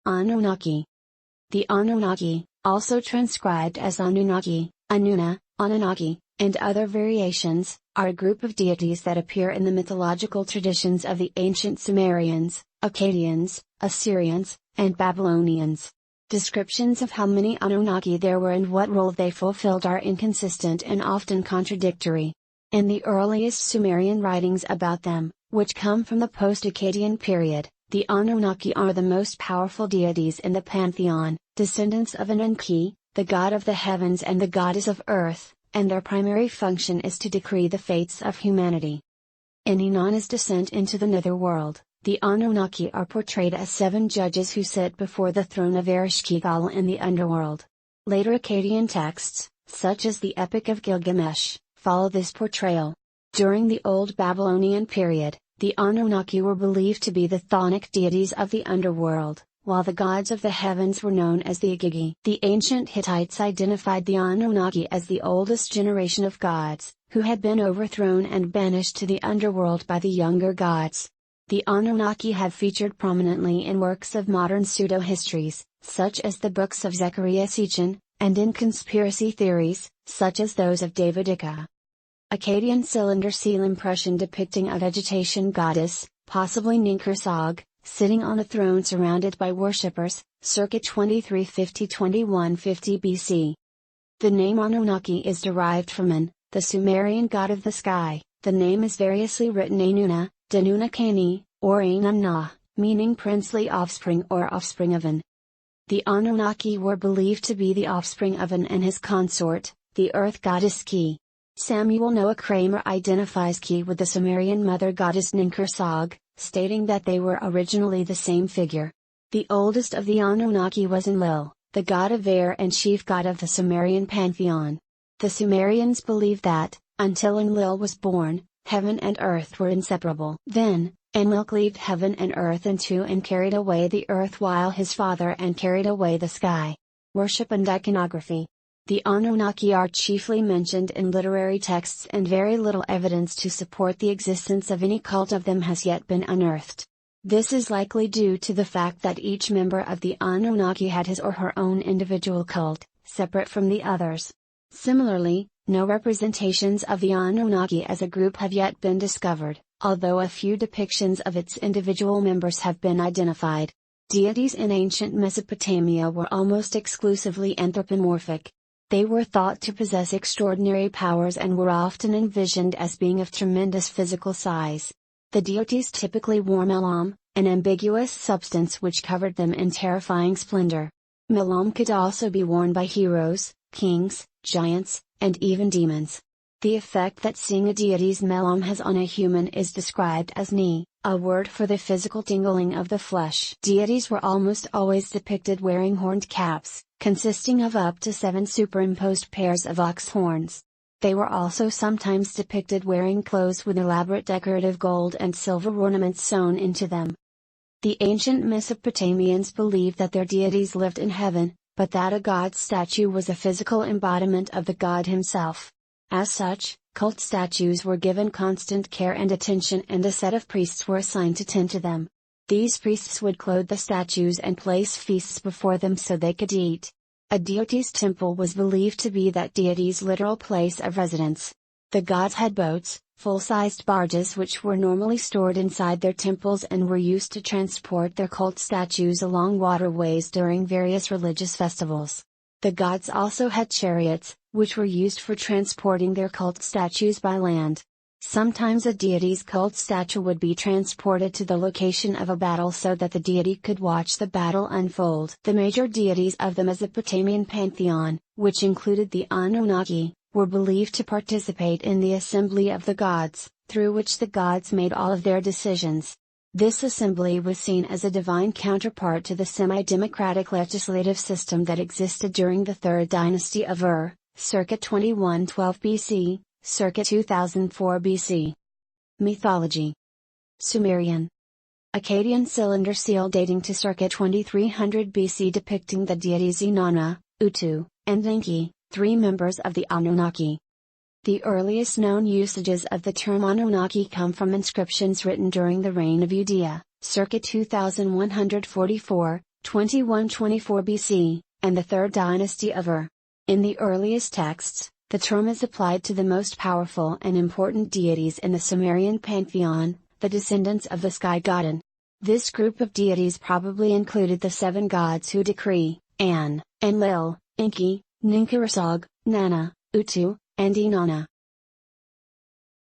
Anunnaki. The Anunnaki, also transcribed as Anunnaki, Anunna, Anunaki, and other variations, are a group of deities that appear in the mythological traditions of the ancient Sumerians, Akkadians, Assyrians, and Babylonians. Descriptions of how many Anunnaki there were and what role they fulfilled are inconsistent and often contradictory. In the earliest Sumerian writings about them, which come from the Post-Akkadian period, the Anunnaki are the most powerful deities in the pantheon, descendants of Ananaki, the god of the heavens and the goddess of earth, and their primary function is to decree the fates of humanity. In Inanna's descent into the Netherworld, the Anunnaki are portrayed as 7 judges who sit before the throne of Ereshkigal in the Underworld. Later Akkadian texts, such as the Epic of Gilgamesh, follow this portrayal. During the Old Babylonian period, the Anunnaki were believed to be the chthonic deities of the Underworld, while the gods of the heavens were known as the Igigi. The ancient Hittites identified the Anunnaki as the oldest generation of gods, who had been overthrown and banished to the Underworld by the younger gods. The Anunnaki have featured prominently in works of modern pseudohistories, such as the books of Zecharia Sitchin, and in conspiracy theories, such as those of David Icke. Akkadian cylinder seal impression depicting a vegetation goddess, possibly Ninkersag, sitting on a throne surrounded by worshippers, circa 2350–2150 BC. The name Anunnaki is derived from An, the Sumerian god of the sky. The name is variously written Anunna, Danunakani, or Inanna, meaning princely offspring or offspring of An. The Anunnaki were believed to be the offspring of An and his consort, the earth goddess Ki. Samuel Noah Kramer identifies Ki with the Sumerian mother goddess Ninkersag, stating that they were originally the same figure. The oldest of the Anunnaki was Enlil, the god of air and chief god of the Sumerian pantheon. The Sumerians believed that, until Enlil was born, heaven and earth were inseparable. Then, Enlil cleaved heaven and earth in two and carried away the earth while his father and carried away the sky. Worship and iconography. The Anunnaki are chiefly mentioned in literary texts and very little evidence to support the existence of any cult of them has yet been unearthed. This is likely due to the fact that each member of the Anunnaki had his or her own individual cult, separate from the others. Similarly, no representations of the Anunnaki as a group have yet been discovered, although a few depictions of its individual members have been identified. Deities in ancient Mesopotamia were almost exclusively anthropomorphic. They were thought to possess extraordinary powers and were often envisioned as being of tremendous physical size. The deities typically wore melam, an ambiguous substance which covered them in terrifying splendor. Melam could also be worn by heroes, kings, giants, and even demons. The effect that seeing a deity's melam has on a human is described as ni, a word for the physical tingling of the flesh. Deities were almost always depicted wearing horned caps, consisting of up to 7 superimposed pairs of ox horns. They were also sometimes depicted wearing clothes with elaborate decorative gold and silver ornaments sewn into them. The ancient Mesopotamians believed that their deities lived in heaven, but that a god's statue was a physical embodiment of the god himself. As such, cult statues were given constant care and attention and a set of priests were assigned to tend to them. These priests would clothe the statues and place feasts before them so they could eat. A deity's temple was believed to be that deity's literal place of residence. The gods had boats, full-sized barges which were normally stored inside their temples and were used to transport their cult statues along waterways during various religious festivals. The gods also had chariots, which were used for transporting their cult statues by land. Sometimes a deity's cult statue would be transported to the location of a battle so that the deity could watch the battle unfold. The major deities of the Mesopotamian pantheon, which included the Anunnaki, were believed to participate in the assembly of the gods, through which the gods made all of their decisions. This assembly was seen as a divine counterpart to the semi-democratic legislative system that existed during the Third Dynasty of Ur, circa 2112 BC, circa 2004 BC. Mythology. Sumerian. Akkadian cylinder seal dating to circa 2300 BC depicting the deities Inanna, Utu, and Enki, 3 members of the Anunnaki. The earliest known usages of the term Anunnaki come from inscriptions written during the reign of Udea, circa 2144, 2124 BC, and the 3rd dynasty of Ur. In the earliest texts, the term is applied to the most powerful and important deities in the Sumerian pantheon, the descendants of the sky godin. This group of deities probably included the 7 gods who decree, An, Enlil, Enki, Ninkarasog, Nanna, Utu, and Inanna.